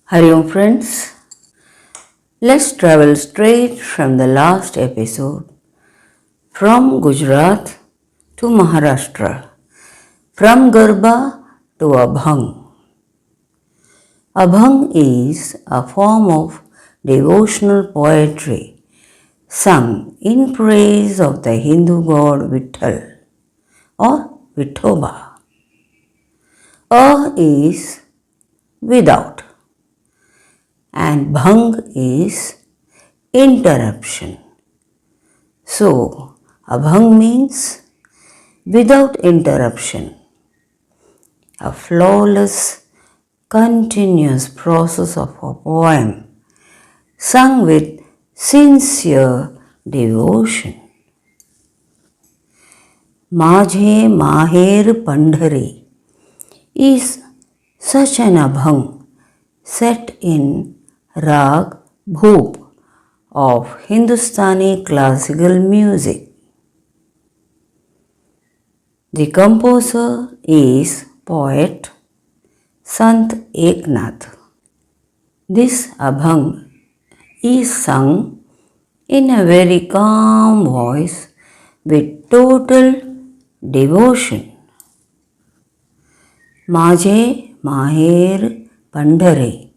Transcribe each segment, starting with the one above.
Hari Om friends, let's travel straight from the last episode from Gujarat to Maharashtra, from Garba to Abhang. Abhang is a form of devotional poetry sung in praise of the Hindu god Vitthal or Vithoba. A is without and Bhang is interruption. So, Abhang means without interruption, a flawless, continuous process of a poem sung with sincere devotion. Majhe Maher Pandhari is such an Abhang set in Rag Bhoop of Hindustani classical music. The composer is poet Sant Eknath. This Abhang is sung in a very calm voice with total devotion. Majhe Maher Pandhari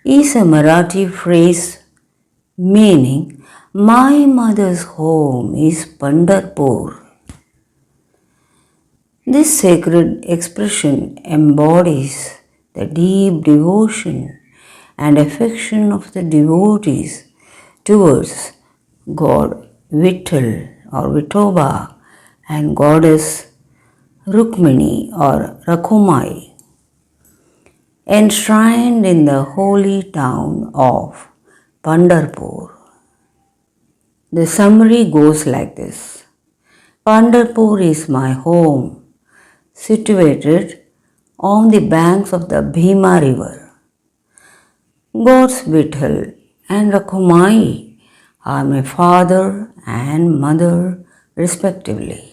is a Marathi phrase meaning my mother's home is Pandharpur. This sacred expression embodies the deep devotion and affection of the devotees towards God Vitthal or Vithoba and goddess Rukmini or Rakhumai, enshrined in the holy town of Pandharpur. The summary goes like this. Pandharpur is my home, situated on the banks of the Bhima river. Gods Vitthal and Rakhumai are my father and mother respectively.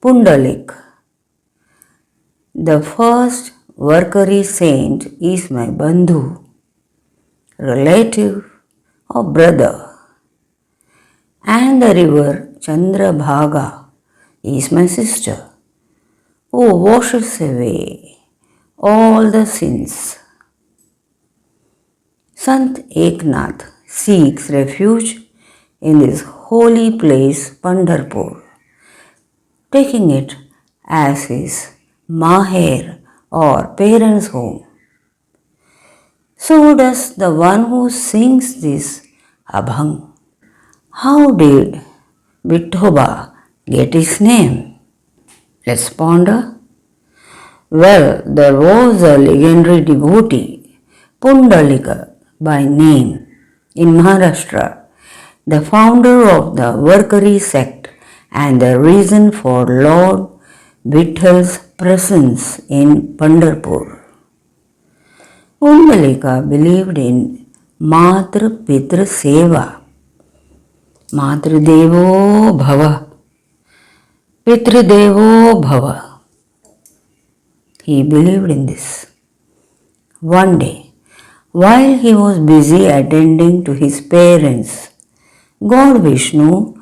Pundalik. The first Varkari saint is my bandhu, relative or brother, and the river Chandrabhaga is my sister, who washes away all the sins. Sant Eknath seeks refuge in this holy place Pandharpur, taking it as his Maher or parents' home. So does the one who sings this Abhang. How did Vithoba get his name? Let's ponder. Well, there was a legendary devotee, Pundalika by name, in Maharashtra, the founder of the Varkari sect and the reason for Lord Vithal's presence in Pandharpur. Pundalika believed in Matru Pitru Seva, Matrudevo Bhava, Pitrudevo Bhava. He believed in this. One day, while he was busy attending to his parents, God Vishnu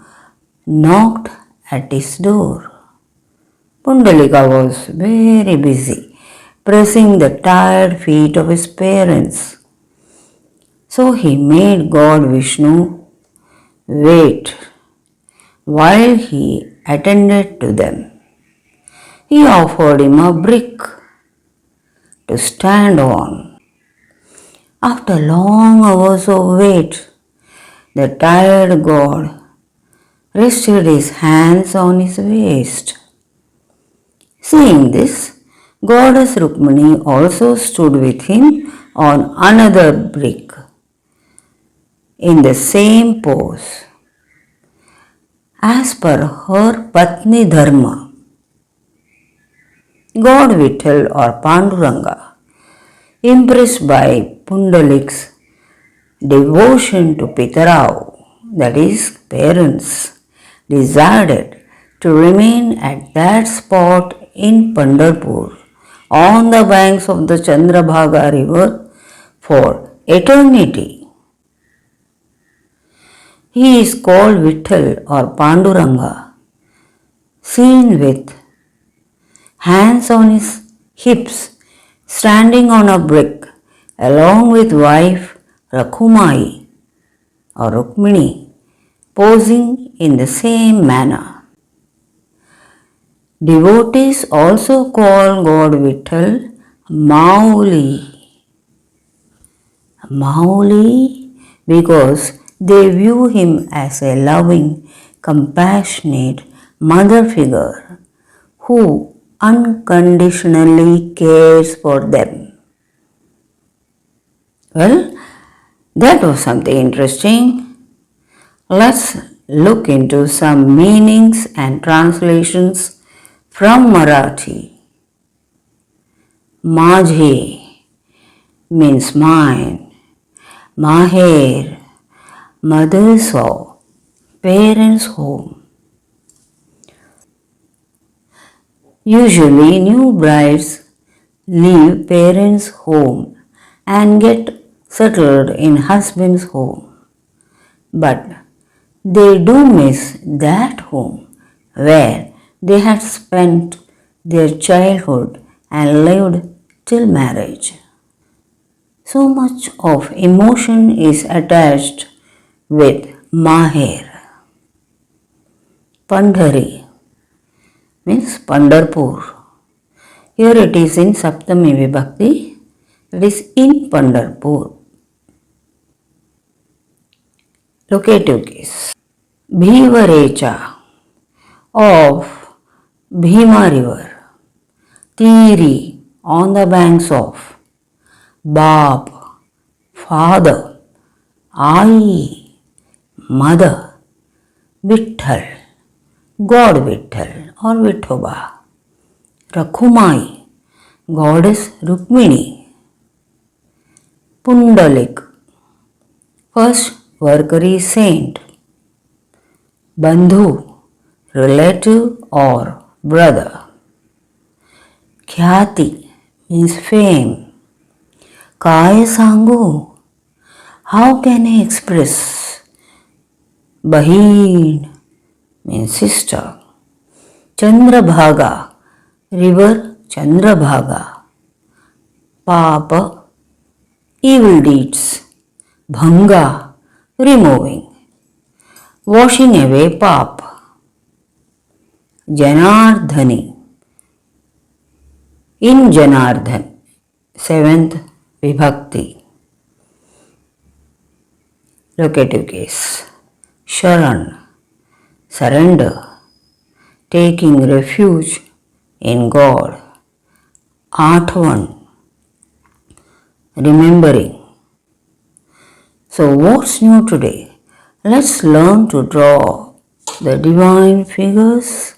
knocked at his door. Pundalika was very busy pressing the tired feet of his parents. So he made God Vishnu wait while he attended to them. He offered him a brick to stand on. After long hours of wait, the tired god rested his hands on his waist. Seeing this, Goddess Rukmini also stood with him on another brick in the same pose. As per her Patni Dharma, God Vitthal or Panduranga, impressed by Pundalik's devotion to Pitarau, that is, parents, decided to remain at that spot in Pandharpur on the banks of the Chandrabhaga river for eternity. He is called Vitthal or Panduranga, seen with hands on his hips, standing on a brick, along with wife Rakhumai or Rukmini, posing in the same manner. Devotees also call God Vitthal Mauli. Mauli because they view him as a loving, compassionate mother figure who unconditionally cares for them. Well, that was something interesting. Let's look into some meanings and translations from Marathi. Majhe means mine. Maher, mother's home, parents' home. Usually, new brides leave parents' home and get settled in husband's home. But they do miss that home where they had spent their childhood and lived till marriage. So much of emotion is attached with Maher. Pandhari means Pandarpur. Here it is in Saptami Vibhakti. It is in Pandarpur. Locative case. Bhivarecha of Bhima river. Tiri on the banks of. Bap, father. Ai, mother. Vitthal, God Vitthal or Vithoba. Rakhumai, goddess Rukmini. Pundalik, first Varkari saint. Bandhu, relative or brother. Khyati means fame. Kaya Sangu, how can I express? Bahin means sister. Chandrabhaga, river Chandrabhaga. Papa, evil deeds. Bhanga, removing. Washing away pap. Janardhani, in Janardhan, 7th Vibhakti. Locative case. Sharan, surrender, taking refuge in God. Atvan, remembering. So what's new today? Let's learn to draw the divine figures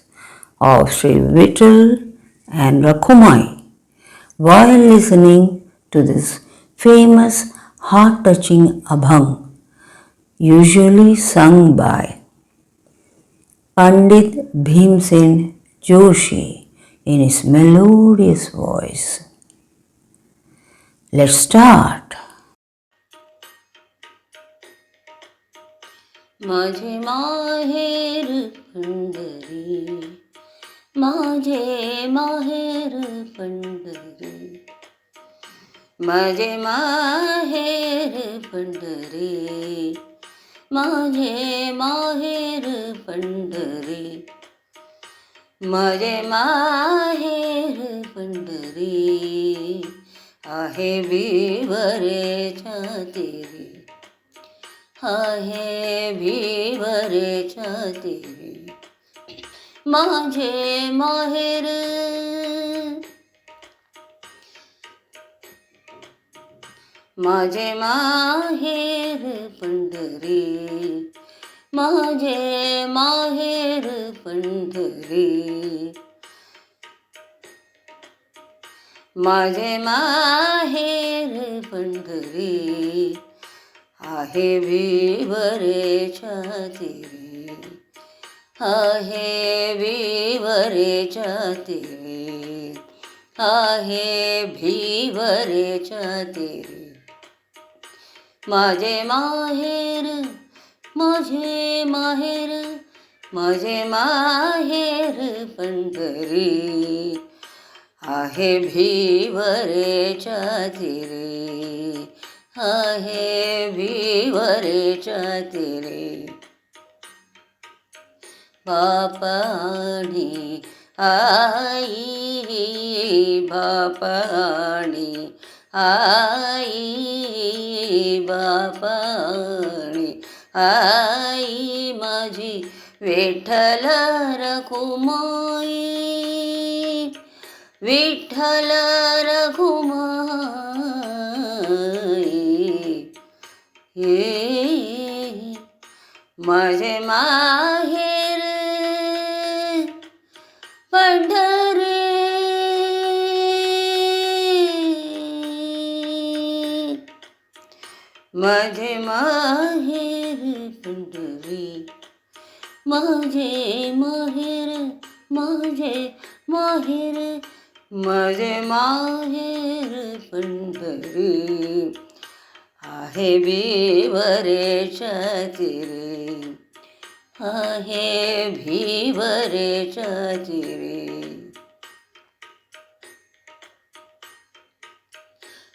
of Sri Vitthal and Rakhumai while listening to this famous heart-touching abhang, usually sung by Pandit Bhimsen Joshi in his melodious voice. Let's start. माझे माहेर पंढरी, माझे माहेर पंढरी, माझे माहेर पंढरी, माझे माहेर पंढरी, माझे माहेर पंढरी आहे विवरेच्या तेरी, आहे विवरेच्या तेरी, माझे माहेर, माझे माहेर पंढरी, माझे माहेर पंढरी, माझे माहेर पंढरी आहे विवरेच्या तेरी, आहे विवरेच्या तेरी, आहे भिवरेच्या तेरे. माझे माहेर, माझे माहेर, माझे माहेर पंढरी. आहे भिवरेच्या तेरे, आहे भिवरेच्या तेरे. बापाणी आई, बापाणी आई, बापाणी आई माझी विठ्ठल रखुमाई, विठ्ठल रखुमाई. ये माझे माहेर पंढरी. माझे माहेर पंढरी, माझे माहेर, माझे माहेर, माझे माहेर पंढरी. आहे भिवरेच्या तेरे, आहे भिवरेच्या तेरे.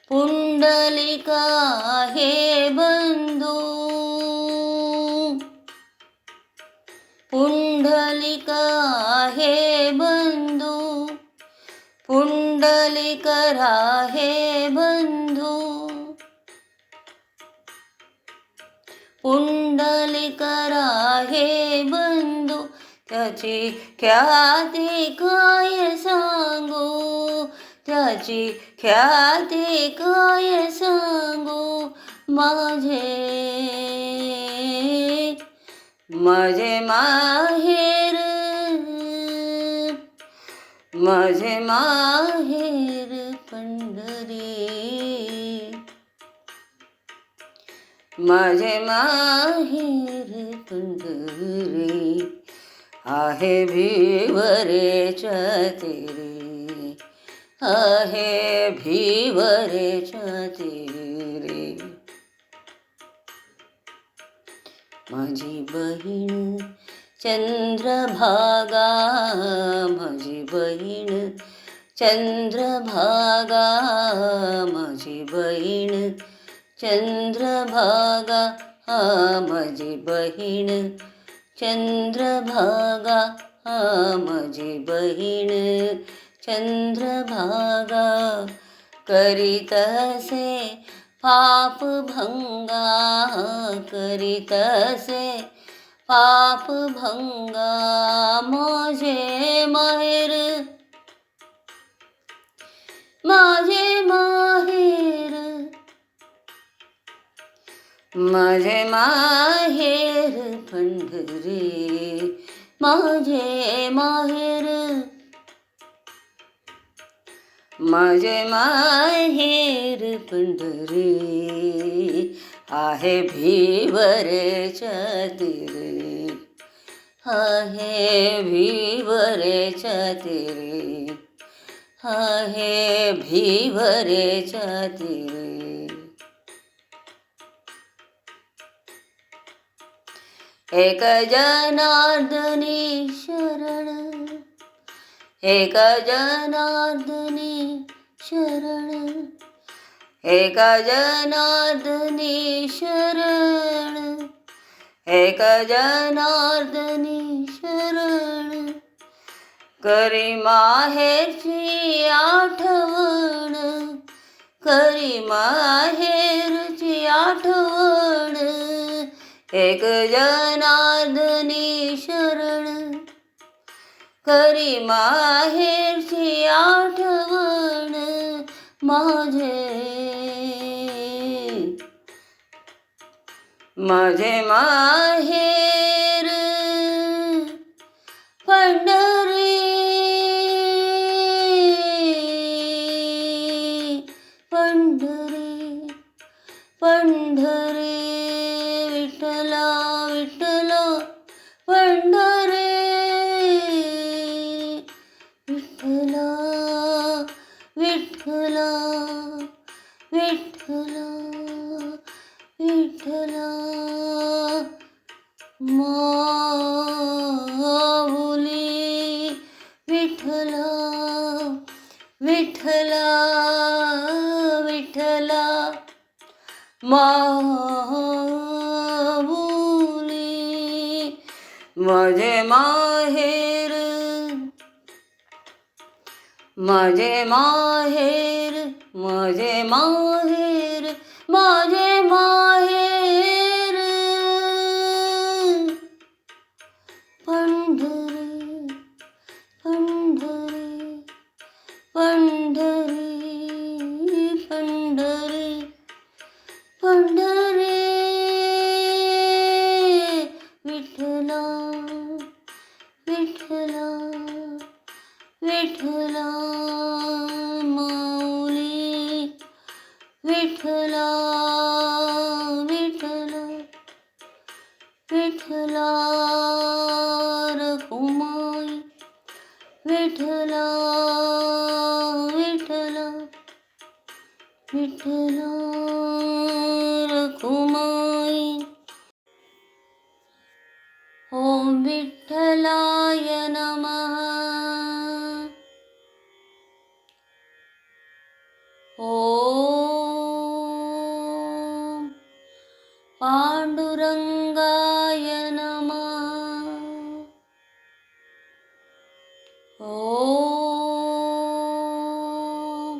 पुंडलिका हे बंधू, पुंडलिका हे बंधू, पुंडलिक राहे बंधू, पुंडलिक राहे बंधू. त्याची ख्याती काय सांगू, त्याची ख्याती काय सांगू. माझे माझे माहेर, माझे माहेर पंढरी, माझे माहेर पंढरी. आहे भिवरेच्या तेरे, आहे भिवरेच्या तेरे. माझी बहीण चंद्रभागा, माझी बहीण चंद्रभागा, माझी बहीण चंद्रभागा. माझी बहीण चंद्रभागा, माझी बहीण चंद्रभागा. करीतसे पाप भंगा, करीतसे पाप भंगा. माझे माहेर, माझे माहेर, माझे माहेर पंढरी. माझे माहेर, माझे माहेर पंढरी. आहे भिवरेच्या तेरे, आहे भिवरेच्या तेरे, आहे भिवरेच्या तेरे. एक जनार्दनी शरण, एक जनार्दनी शरण, एक जनार्दनी शरण, एक जनार्दनी शरण. करी माहेरची आठवण, करी माहेरची आठवण. एक जनार्दनी शरण, करी माहेरची आठवण. माझे माझे माहेर पंढरी, पंढरी, पंढरी. विठ्ठला विठ्ठला पंढरी, विठ्ठला विठ्ठला विठ्ठला विठ्ठला माऊली माझे माहेर माझे माहेर माझे माहेर माझे माहेर पंढरी पंढरी पंढरी पंढरी पंढरी विठ्ठला विठ्ठला विठ्ठला माऊली विठ्ठला विठ्ठला विठ्ठला रखुमाई विठ्ठला विठ्ठला विठ्ठला रखुमाई ओम विठ्ठलाय नमः ओम पांडुरंगाय नमः ओम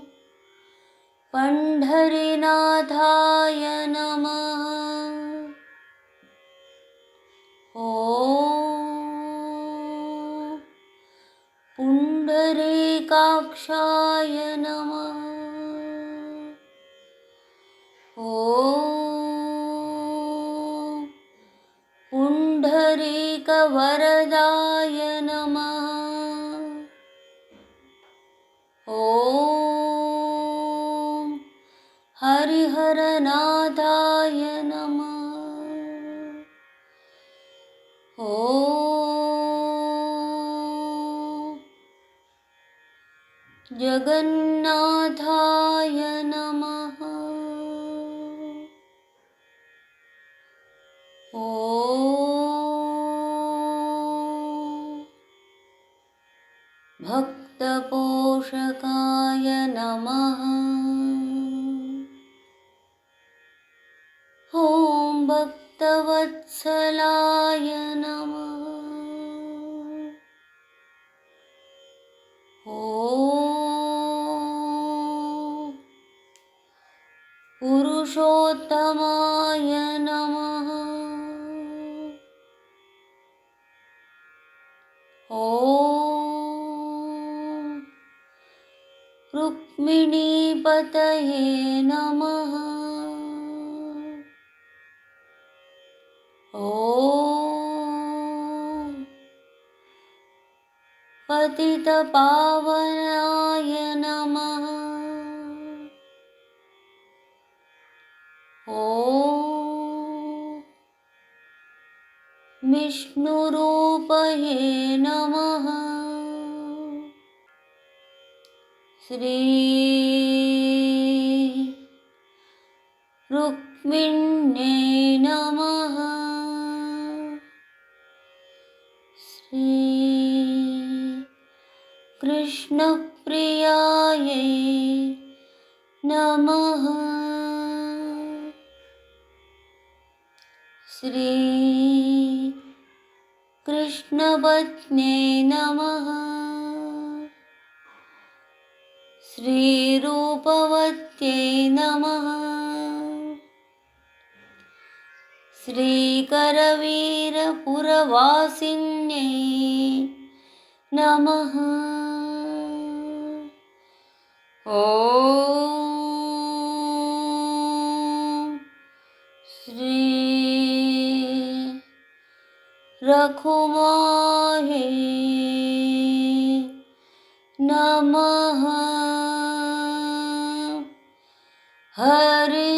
पंढरीनाथाय नमः ओम पुंडरीकाक्षाय नमः ओम पुंडरीकवरदाय नमः ओम हरिहरनाथाय नमः ओम जगन्नाथाय नमः ओम भक्तपोषकाय नमः ओम भक्तवत्सलाय नमः ओम पुरुषोत्तमाय नमः ओम रुक्मिणीपतये नमः ओम पतितपावनाय नमः ओम विष्णुरूपये नमः श्री रुक्मिण्ये नमः श्री कृष्णप्रियायै नमः श्री कृष्णपत्न्ये नमः श्रीरूपवत्यै नमः श्रीकरवीरपुरवासिन्यै नमः ॐ श्री रखुमाहे नमः हरि